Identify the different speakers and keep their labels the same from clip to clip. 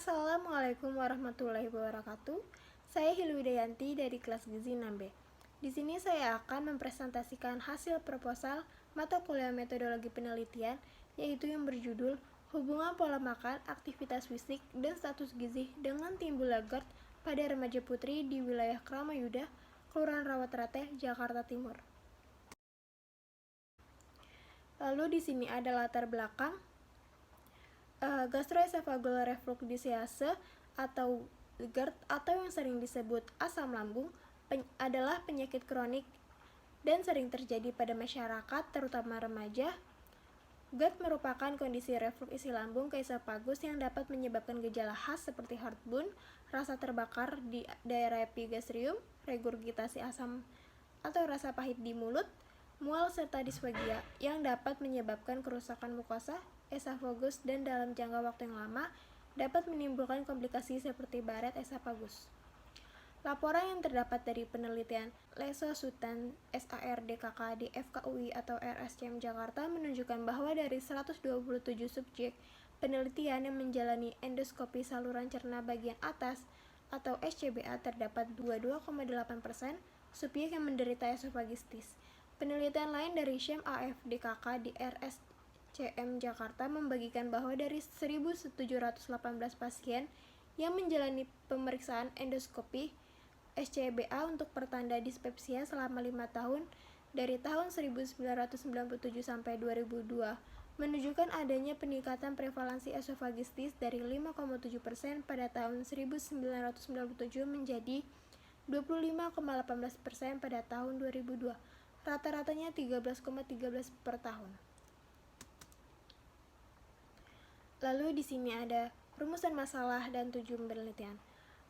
Speaker 1: Assalamualaikum warahmatullahi wabarakatuh. Saya Hilwidayanti dari kelas Gizi 6B. Di sini saya akan mempresentasikan hasil proposal mata kuliah metodologi penelitian, yaitu yang berjudul Hubungan Pola Makan, Aktivitas Fisik, dan Status Gizi dengan Timbulnya GERD pada Remaja Putri di wilayah Kramayuda, Kelurahan Rawaterate, Jakarta Timur. Lalu di sini ada latar belakang gastroesophageal reflux disease atau GERD atau yang sering disebut asam lambung adalah penyakit kronik dan sering terjadi pada masyarakat, terutama remaja. GERD merupakan kondisi reflux isi lambung ke esofagus yang dapat menyebabkan gejala khas seperti heartburn, rasa terbakar di daerah epigastrium, regurgitasi asam atau rasa pahit di mulut, mual serta disfagia yang dapat menyebabkan kerusakan mukosa, esofagus, dan dalam jangka waktu yang lama dapat menimbulkan komplikasi seperti baret esofagus. Laporan yang terdapat dari penelitian Leso Sutan SARDKK di FKUI atau RSCM Jakarta menunjukkan bahwa dari 127 subjek penelitian yang menjalani endoskopi saluran cerna bagian atas atau SCBA terdapat 22,8% subjek yang menderita esofagitis. Penelitian lain dari SHAM AFDKK di RSCM Jakarta membagikan bahwa dari 1.718 pasien yang menjalani pemeriksaan endoskopi SCBA untuk pertanda dispepsia selama 5 tahun dari tahun 1997 sampai 2002 menunjukkan adanya peningkatan prevalensi esofagitis dari 5,7% pada tahun 1997 menjadi 25,18% pada tahun 2002. Rata-ratanya 13,13 per tahun. Lalu di sini ada rumusan masalah dan tujuan penelitian.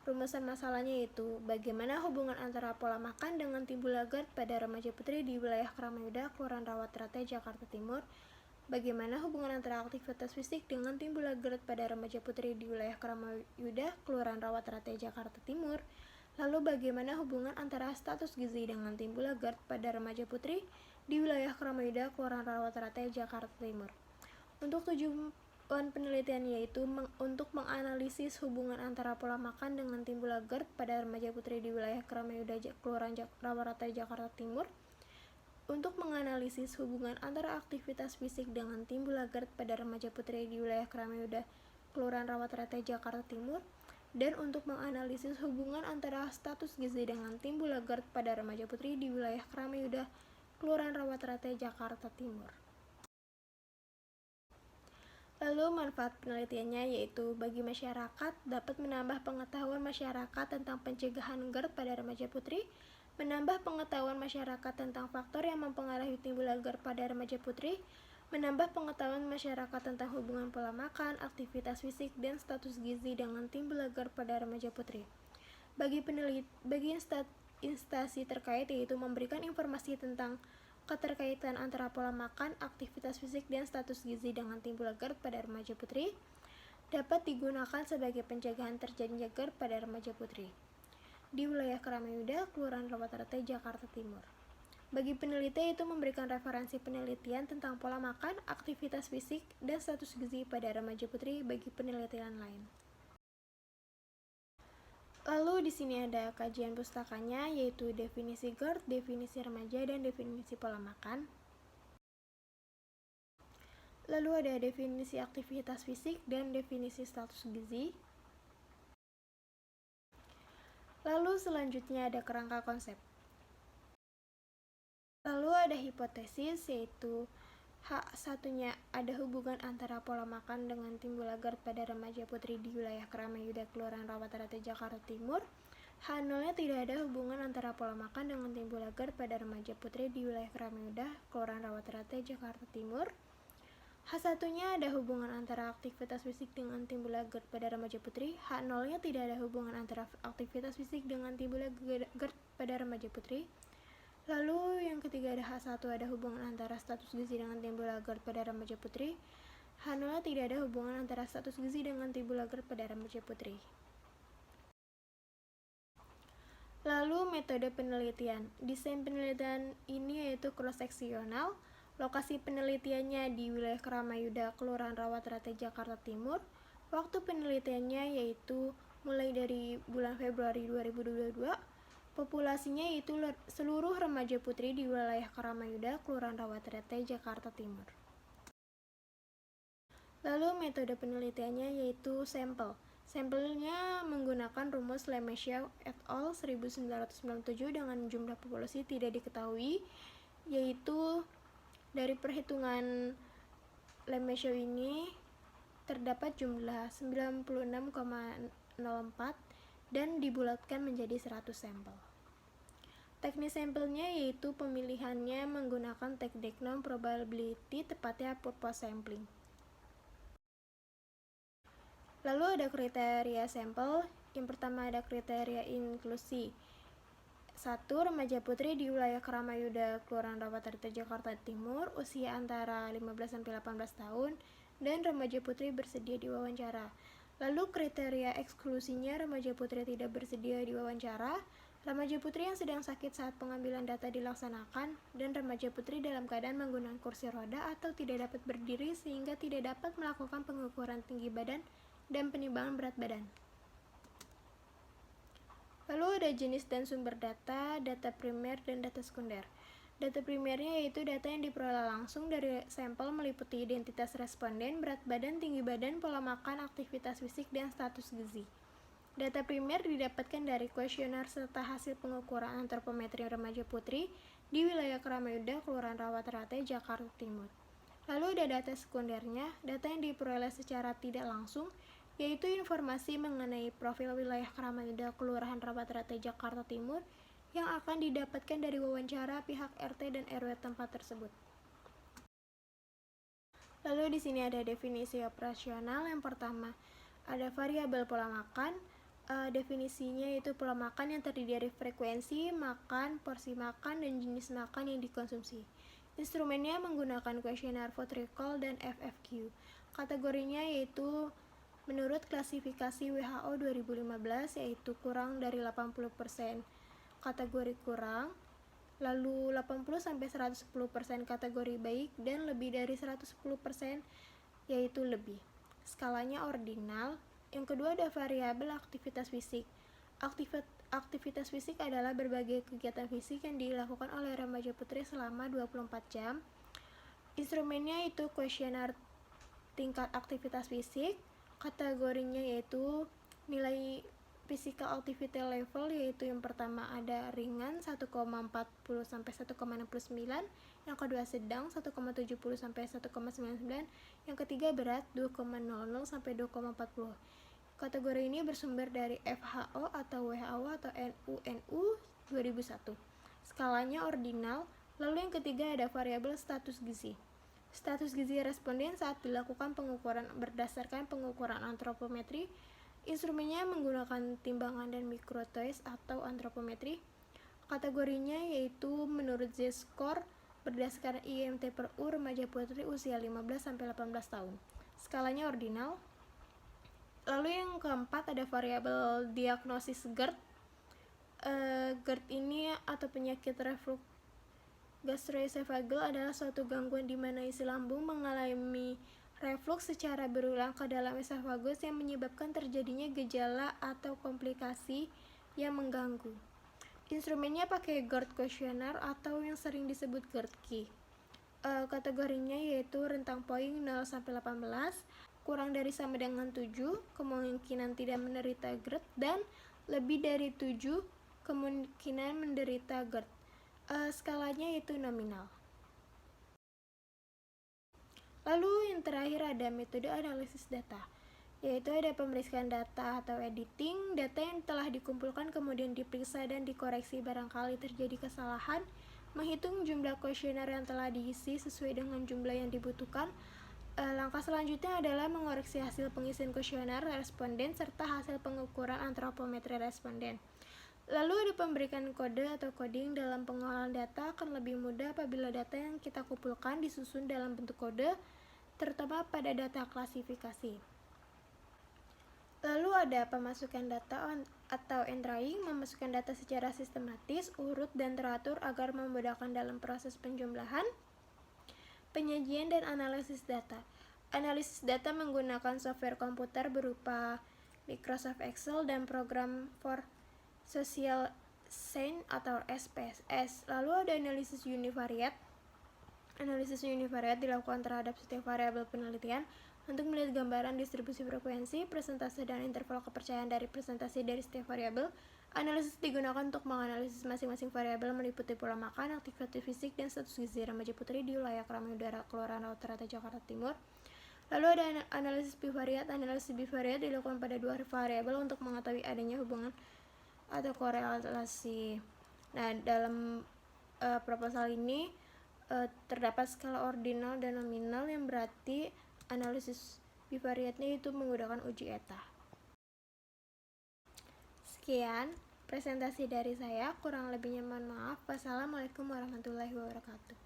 Speaker 1: Rumusan masalahnya yaitu bagaimana hubungan antara pola makan dengan timbulnya GERD pada remaja putri di wilayah Kramayuda, Kelurahan Rawaterate, Jakarta Timur. Bagaimana hubungan antara aktivitas fisik dengan timbulnya GERD pada remaja putri di wilayah Kramayuda, Kelurahan Rawaterate, Jakarta Timur. Lalu bagaimana hubungan antara status gizi dengan timbulnya GERD pada remaja putri di wilayah Kramayuda, Kelurahan Rawaterate, Jakarta Timur. Untuk tujuan penelitian yaitu untuk menganalisis hubungan antara pola makan dengan timbulnya GERD pada remaja putri di wilayah Kramayuda, Kelurahan Rawaterate, Jakarta Timur. Untuk menganalisis hubungan antara aktivitas fisik dengan timbulnya GERD pada remaja putri di wilayah Kramayuda, Kelurahan Rawaterate, Jakarta Timur. Dan untuk menganalisis hubungan antara status gizi dengan timbulnya GERD pada remaja putri di wilayah Kramayuda, Kelurahan Rawaterate, Jakarta Timur. Lalu manfaat penelitiannya yaitu bagi masyarakat dapat menambah pengetahuan masyarakat tentang pencegahan GERD pada remaja putri, menambah pengetahuan masyarakat tentang faktor yang mempengaruhi timbulnya GERD pada remaja putri, menambah pengetahuan masyarakat tentang hubungan pola makan, aktivitas fisik, dan status gizi dengan timbulnya GERD pada remaja putri. Bagi instansi terkait yaitu memberikan informasi tentang keterkaitan antara pola makan, aktivitas fisik, dan status gizi dengan timbulnya GERD pada remaja putri dapat digunakan sebagai pencegahan terjadinya GERD pada remaja putri di wilayah Kramayuda, Kelurahan Rawaterate, Jakarta Timur. Bagi peneliti itu memberikan referensi penelitian tentang pola makan, aktivitas fisik, dan status gizi pada remaja putri bagi penelitian lain. Lalu di sini ada kajian pustakanya yaitu definisi GERD, definisi remaja, dan definisi pola makan. Lalu ada definisi aktivitas fisik dan definisi status gizi. Lalu selanjutnya ada kerangka konsep. Lalu ada hipotesis yaitu H1-nya ada hubungan antara pola makan dengan timbulnya GERD pada remaja putri di wilayah Kramayuda, Kelurahan Rawaterate, Jakarta Timur. H0-nya tidak ada hubungan antara pola makan dengan timbulnya GERD pada remaja putri di wilayah Kramayuda, Kelurahan Rawaterate, Jakarta Timur. H1-nya ada hubungan antara aktivitas fisik dengan timbulnya GERD pada remaja putri. H0-nya tidak ada hubungan antara aktivitas fisik dengan timbulnya GERD pada remaja putri. Lalu yang ketiga ada H1 ada hubungan antara status gizi dengan timbulnya GERD pada remaja putri. H0 tidak ada hubungan antara status gizi dengan timbulnya GERD pada remaja putri. Lalu metode penelitian. Desain penelitian ini yaitu cross-seksional. Lokasi penelitiannya di wilayah Kramayuda, Kelurahan Rawaterate, Jakarta Timur. Waktu penelitiannya yaitu mulai dari bulan Februari 2022, populasinya yaitu seluruh remaja putri di wilayah Karamayuda, Kelurahan Rawaterte, Jakarta Timur. Lalu metode penelitiannya yaitu sampel. Sampelnya menggunakan rumus Lemeshow et al. 1997 dengan jumlah populasi tidak diketahui, yaitu dari perhitungan Lemeshow ini terdapat jumlah 96,04 dan dibulatkan menjadi 100 sampel. Teknis sampelnya yaitu pemilihannya menggunakan teknik non-probability, tepatnya purpose sampling. Lalu ada kriteria sampel. Yang pertama ada kriteria inklusi. 1. Remaja putri di wilayah Karamayuda, Kelurahan Rawaterte, Jakarta Timur, usia antara 15-18 tahun, dan remaja putri bersedia diwawancara. Lalu kriteria eksklusinya, remaja putri tidak bersedia diwawancara, remaja putri yang sedang sakit saat pengambilan data dilaksanakan, dan remaja putri dalam keadaan menggunakan kursi roda atau tidak dapat berdiri sehingga tidak dapat melakukan pengukuran tinggi badan dan penimbangan berat badan. Lalu ada jenis dan sumber data, data primer dan data sekunder. Data primernya yaitu data yang diperoleh langsung dari sampel meliputi identitas responden, berat badan, tinggi badan, pola makan, aktivitas fisik, dan status gizi. Data primer didapatkan dari kuesioner serta hasil pengukuran antropometri remaja putri di wilayah Karamayuda, Kelurahan Rawaterte, Jakarta Timur. Lalu ada data sekundernya, data yang diperoleh secara tidak langsung, yaitu informasi mengenai profil wilayah Karamayuda, Kelurahan Rawaterte, Jakarta Timur yang akan didapatkan dari wawancara pihak RT dan RW tempat tersebut. Lalu di sini ada definisi operasional. Yang pertama, ada variabel pola makan. Definisinya yaitu pola makan yang terdiri dari frekuensi makan, porsi makan, dan jenis makan yang dikonsumsi. Instrumennya menggunakan kuesioner vote recall dan FFQ. Kategorinya yaitu menurut klasifikasi WHO 2015 yaitu kurang dari 80% kategori kurang, lalu 80-110% kategori baik, dan lebih dari 110% yaitu lebih. Skalanya ordinal. Yang kedua ada variabel aktivitas fisik. Aktivitas fisik adalah berbagai kegiatan fisik yang dilakukan oleh remaja putri selama 24 jam. Instrumennya itu kuesioner tingkat aktivitas fisik. Kategorinya yaitu nilai physical activity level, yaitu yang pertama ada ringan 1,40 sampai 1,69, yang kedua sedang 1,70 sampai 1,99, yang ketiga berat 2,00 sampai 2,40. Kategori ini bersumber dari FHO atau WHO atau NUNU 2001. Skalanya ordinal. Lalu yang ketiga ada variabel status gizi. Status gizi responden saat dilakukan pengukuran berdasarkan pengukuran antropometri. Instrumennya menggunakan timbangan dan mikrotoys atau antropometri. Kategorinya yaitu menurut Z-score berdasarkan IMT per U remaja putri usia 15-18 tahun. Skalanya ordinal. Lalu yang keempat ada variabel diagnosis GERD. GERD ini atau penyakit reflux gastroesophageal adalah suatu gangguan di mana isi lambung mengalami reflux secara berulang ke dalam esofagus yang menyebabkan terjadinya gejala atau komplikasi yang mengganggu. Instrumennya pakai GERD questionnaire atau yang sering disebut GERD-Q. Kategorinya yaitu rentang poin 0-18, kurang dari sama dengan 7, kemungkinan tidak menderita GERD, dan lebih dari 7, kemungkinan menderita GERD. Skalanya yaitu nominal. Lalu yang terakhir ada metode analisis data, yaitu ada pemeriksaan data atau editing. Data yang telah dikumpulkan kemudian diperiksa dan dikoreksi barangkali terjadi kesalahan, menghitung jumlah kuesioner yang telah diisi sesuai dengan jumlah yang dibutuhkan. Langkah selanjutnya adalah mengoreksi hasil pengisian kuesioner responden serta hasil pengukuran antropometri responden. Lalu ada pemberikan kode atau coding. Dalam pengolahan data akan lebih mudah apabila data yang kita kumpulkan disusun dalam bentuk kode, terutama pada data klasifikasi. Lalu ada pemasukan data atau entrying, memasukkan data secara sistematis, urut, dan teratur agar memudahkan dalam proses penjumlahan, penyajian, dan analisis data. analisis data menggunakan software komputer berupa Microsoft Excel dan program for Social Science atau SPSS. Lalu ada analisis univariate. Analisis univariate dilakukan terhadap setiap variabel penelitian untuk melihat gambaran distribusi frekuensi, presentase, dan interval kepercayaan dari presentasi dari setiap variabel. Analisis digunakan untuk menganalisis masing-masing variabel meliputi pola makan, aktivitas fisik, dan status gizi remaja putri di wilayah Keramaian Udara, Kelurahan Laut Rata, Jakarta Timur. Lalu ada analisis bivariat. Analisis bivariat dilakukan pada dua variabel untuk mengetahui adanya hubungan atau korelasi. Nah, dalam proposal ini terdapat skala ordinal dan nominal, yang berarti analisis bivariatnya itu menggunakan uji eta. Sekian presentasi dari saya, kurang lebihnya mohon maaf. Wassalamualaikum warahmatullahi wabarakatuh.